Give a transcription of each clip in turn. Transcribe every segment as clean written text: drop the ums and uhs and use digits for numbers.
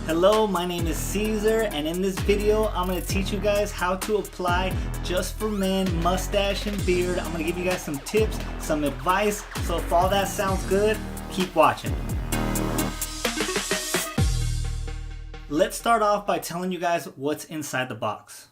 Hello, my name is Caesar, and in this video I'm going to teach you guys how to apply Just for Men mustache and beard. I'm going to give you guys some tips, some advice, so if all that sounds good, keep watching. Let's start off by telling you guys what's inside the box.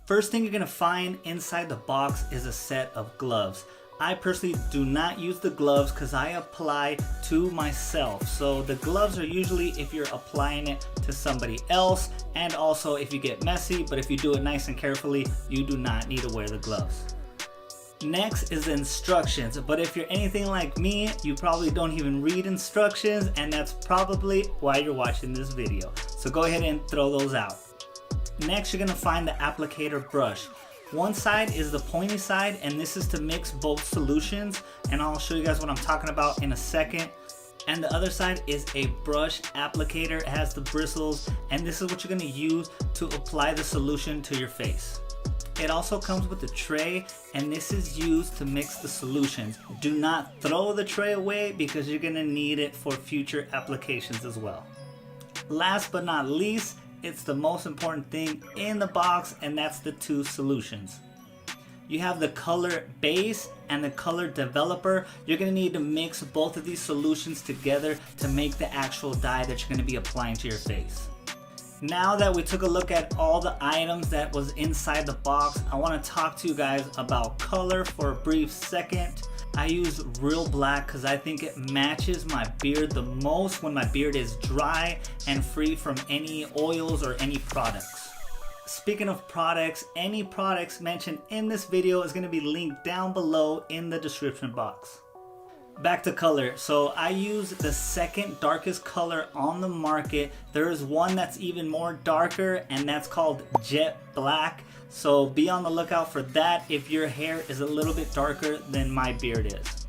First thing you're going to find inside the box is a set of gloves. I personally do not use the gloves because I apply to myself. So the gloves are usually if you're applying it to somebody else, and also if you get messy, but if you do it nice and carefully, you do not need to wear the gloves. Next is the instructions, but if you're anything like me, you probably don't even read instructions, and that's probably why you're watching this video. So go ahead and throw those out. Next, you're gonna find the applicator brush. One side is the pointy side, and this is to mix both solutions, and I'll show you guys what I'm talking about in a second. And the other side is a brush applicator. It has the bristles, and this is what you're going to use to apply the solution to your face. It also comes with a tray, and this is used to mix the solutions. Do not throw the tray away because you're going to need it for future applications as well. Last but not least, it's the most important thing in the box, and that's the two solutions. You have the color base and the color developer. You're going to need to mix both of these solutions together to make the actual dye that you're going to be applying to your face. Now that we took a look at all the items that was inside the box, I want to talk to you guys about color for a brief second. I use real black because I think it matches my beard the most when my beard is dry and free from any oils or any products. Speaking of products, any products mentioned in this video is going to be linked down below in the description box. Back to color. So I use the second darkest color on the market. There is one that's even more darker, and that's called jet black. So be on the lookout for that if your hair is a little bit darker than my beard is.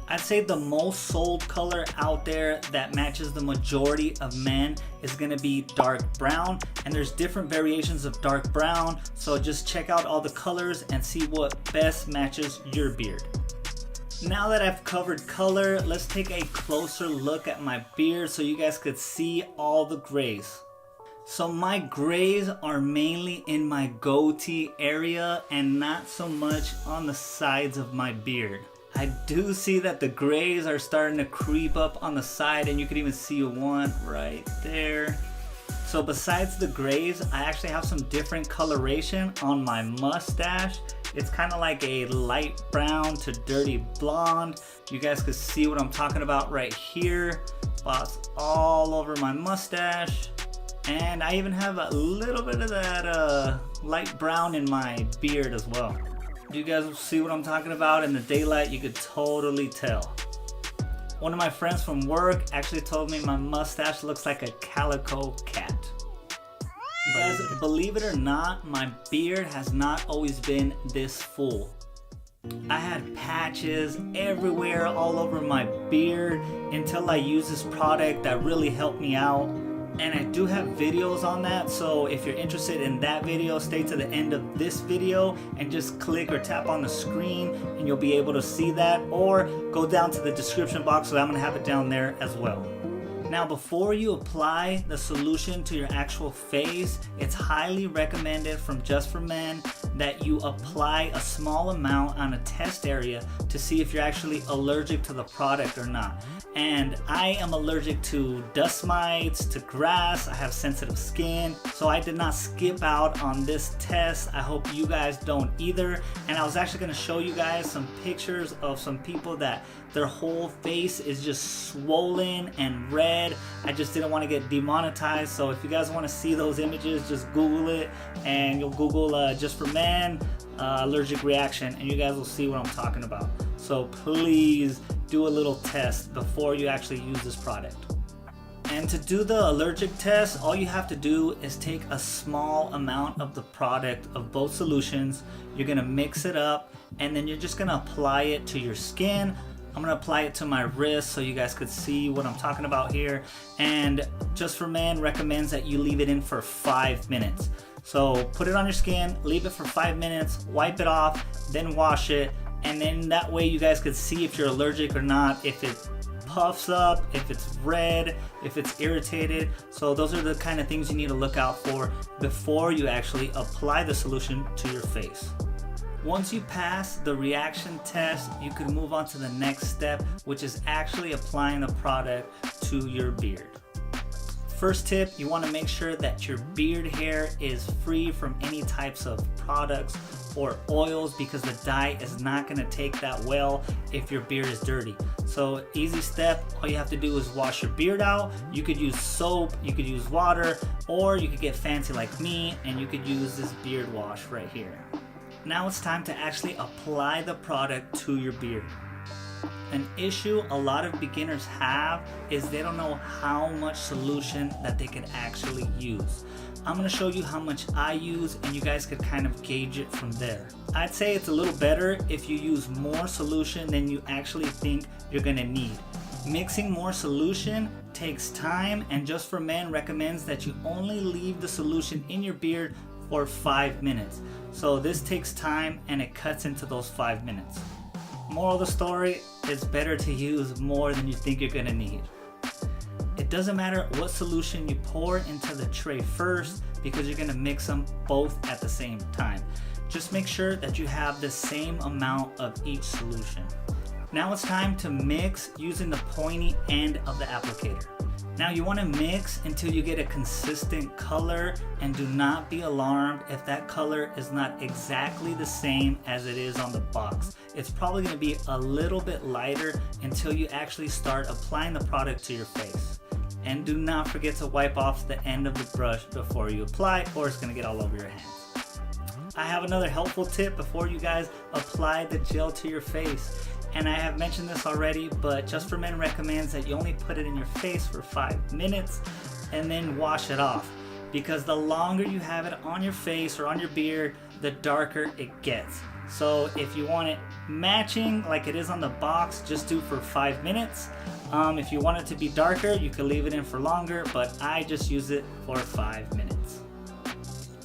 I'd say the most sold color out there that matches the majority of men is going to be dark brown, and there's different variations of dark brown, so just check out all the colors and see what best matches your beard. Now that I've covered color, let's take a closer look at my beard so you guys could see all the grays. So my grays are mainly in my goatee area and not so much on the sides of my beard. I do see that the grays are starting to creep up on the side, and you can even see one right there. So besides the grays, I actually have some different coloration on my mustache. It's kind of like a light brown to dirty blonde. You guys can see what I'm talking about right here. Spots all over my mustache. And I even have a little bit of that light brown in my beard as well. You guys will see what I'm talking about. In the daylight, you could totally tell. One of my friends from work actually told me my mustache looks like a calico cat. You guys, believe it or not, my beard has not always been this full. I had patches everywhere all over my beard until I used this product that really helped me out. And I do have videos on that, so if you're interested in that video, stay to the end of this video and just click or tap on the screen and you'll be able to see that, or go down to the description box, so I'm gonna have it down there as well. Now, before you apply the solution to your actual face, it's highly recommended from Just for Men that you apply a small amount on a test area to see if you're actually allergic to the product or not. And I am allergic to dust mites, to grass. I have sensitive skin, so I did not skip out on this test. I hope you guys don't either. And I was actually going to show you guys some pictures of some people that their whole face is just swollen and red. I just didn't want to get demonetized, so if you guys want to see those images, just Google it, and you'll Google Just for Men allergic reaction, and you guys will see what I'm talking about. So please do a little test before you actually use this product. And to do the allergic test, all you have to do is take a small amount of the product of both solutions. You're going to mix it up, and then you're just going to apply it to your skin. I'm going to apply it to my wrist so you guys could see what I'm talking about here. And Just for Men recommends that you leave it in for 5 minutes. So put it on your skin, leave it for 5 minutes, wipe it off, then wash it. And then that way you guys could see if you're allergic or not, if it puffs up, if it's red, if it's irritated. So those are the kind of things you need to look out for before you actually apply the solution to your face. Once you pass the reaction test, you can move on to the next step, which is actually applying the product to your beard. First tip, you want to make sure that your beard hair is free from any types of products or oils, because the dye is not going to take that well if your beard is dirty. So easy step, all you have to do is wash your beard out. You could use soap, you could use water, or you could get fancy like me and you could use this beard wash right here. Now it's time to actually apply the product to your beard. An issue a lot of beginners have is they don't know how much solution that they could actually use. I'm going to show you how much I use and you guys could kind of gauge it from there. I'd say it's a little better if you use more solution than you actually think you're going to need. Mixing more solution takes time, and Just for Men recommends that you only leave the solution in your beard for 5 minutes. So this takes time and it cuts into those 5 minutes. Moral of the story, it's better to use more than you think you're gonna need. It doesn't matter what solution you pour into the tray first, because you're gonna mix them both at the same time. Just make sure that you have the same amount of each solution. Now it's time to mix using the pointy end of the applicator. Now you want to mix until you get a consistent color, and do not be alarmed if that color is not exactly the same as it is on the box. It's probably going to be a little bit lighter until you actually start applying the product to your face. And do not forget to wipe off the end of the brush before you apply, or it's going to get all over your hands. I have another helpful tip before you guys apply the gel to your face. And I have mentioned this already, but Just for Men recommends that you only put it in your face for 5 minutes and then wash it off. Because the longer you have it on your face or on your beard, the darker it gets. So if you want it matching like it is on the box, just do for 5 minutes. If you want it to be darker, you can leave it in for longer, but I just use it for 5 minutes.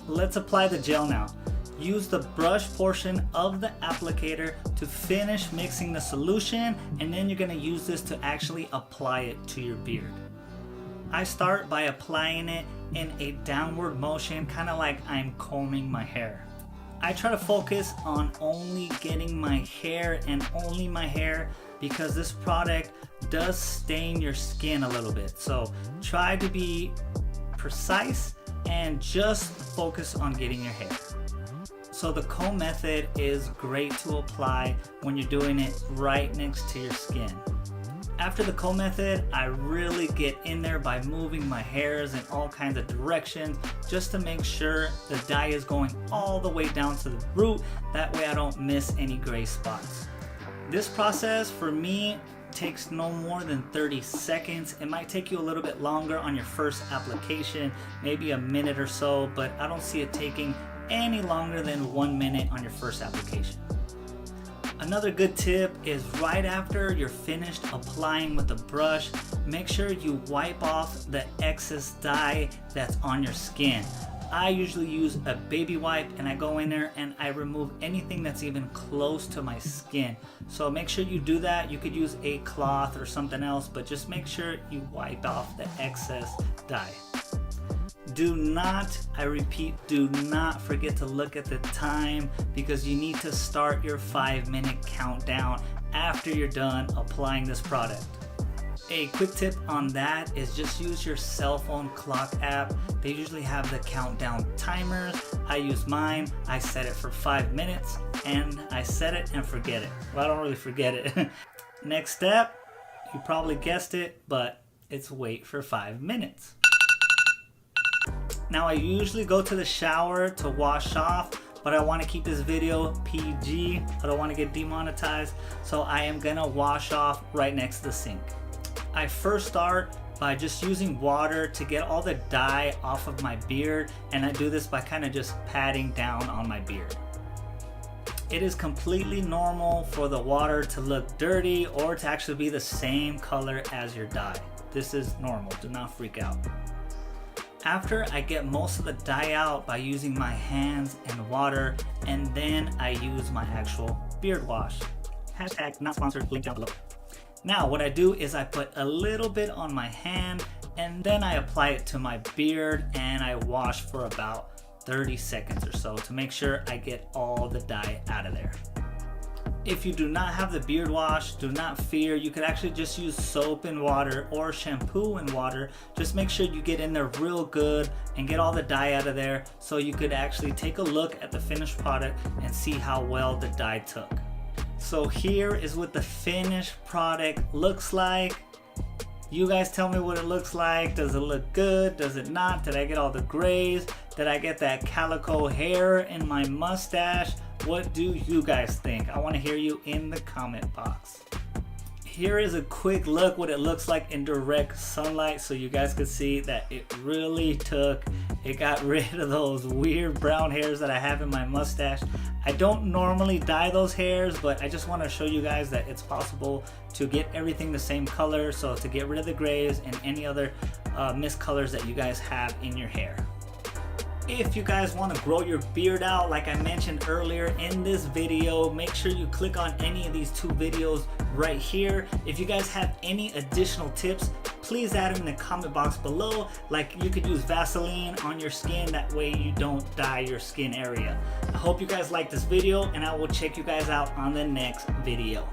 Let's apply the gel now. Use the brush portion of the applicator to finish mixing the solution, and then you're going to use this to actually apply it to your beard. I start by applying it in a downward motion, kind of like I'm combing my hair. I try to focus on only getting my hair and only my hair, because this product does stain your skin a little bit. So try to be precise and just focus on getting your hair. So the comb method is great to apply when you're doing it right next to your skin. After the comb method, I really get in there by moving my hairs in all kinds of directions, just to make sure the dye is going all the way down to the root. That way I don't miss any gray spots. This process for me takes no more than 30 seconds. It might take you a little bit longer on your first application, maybe a minute or so, but I don't see it taking any longer than 1 minute on your first application. Another good tip is right after you're finished applying with the brush, make sure you wipe off the excess dye that's on your skin. I usually use a baby wipe, and I go in there and I remove anything that's even close to my skin. So make sure you do that. You could use a cloth or something else, but just make sure you wipe off the excess dye. Do not, I repeat, do not forget to look at the time, because you need to start your 5-minute countdown after you're done applying this product. A quick tip on that is just use your cell phone clock app. They usually have the countdown timers. I use mine. I set it for 5 minutes, and I set it and forget it. Well, I don't really forget it. Next step, you probably guessed it, but it's wait for 5 minutes. Now I usually go to the shower to wash off, but I want to keep this video PG. I don't want to get demonetized, so I am gonna wash off right next to the sink. I first start by just using water to get all the dye off of my beard, and I do this by kind of just patting down on my beard. It is completely normal for the water to look dirty or to actually be the same color as your dye. This is normal, do not freak out. After I get most of the dye out by using my hands and water, and then I use my actual beard wash. Hashtag not sponsored, link down below. Now what I do is I put a little bit on my hand and then I apply it to my beard and I wash for about 30 seconds or so to make sure I get all the dye out of there. If you do not have the beard wash, do not fear. You could actually just use soap and water or shampoo and water. Just make sure you get in there real good and get all the dye out of there so you could actually take a look at the finished product and see how well the dye took. So here is what the finished product looks like. You guys tell me what it looks like. Does it look good? Does it not? Did I get all the grays? Did I get that calico hair in my mustache? What do you guys think? I want to hear you in the comment box. Here is a quick look what it looks like in direct sunlight so you guys could see that it really took. It got rid of those weird brown hairs that I have in my mustache. I don't normally dye those hairs, but I just want to show you guys that it's possible to get everything the same color, so to get rid of the grays and any other miscolors that you guys have in your hair. If you guys want to grow your beard out, like I mentioned earlier in this video, make sure you click on any of these two videos right here. If you guys have any additional tips, please add them in the comment box below. Like you could use Vaseline on your skin, that way you don't dye your skin area. I hope you guys like this video and I will check you guys out on the next video.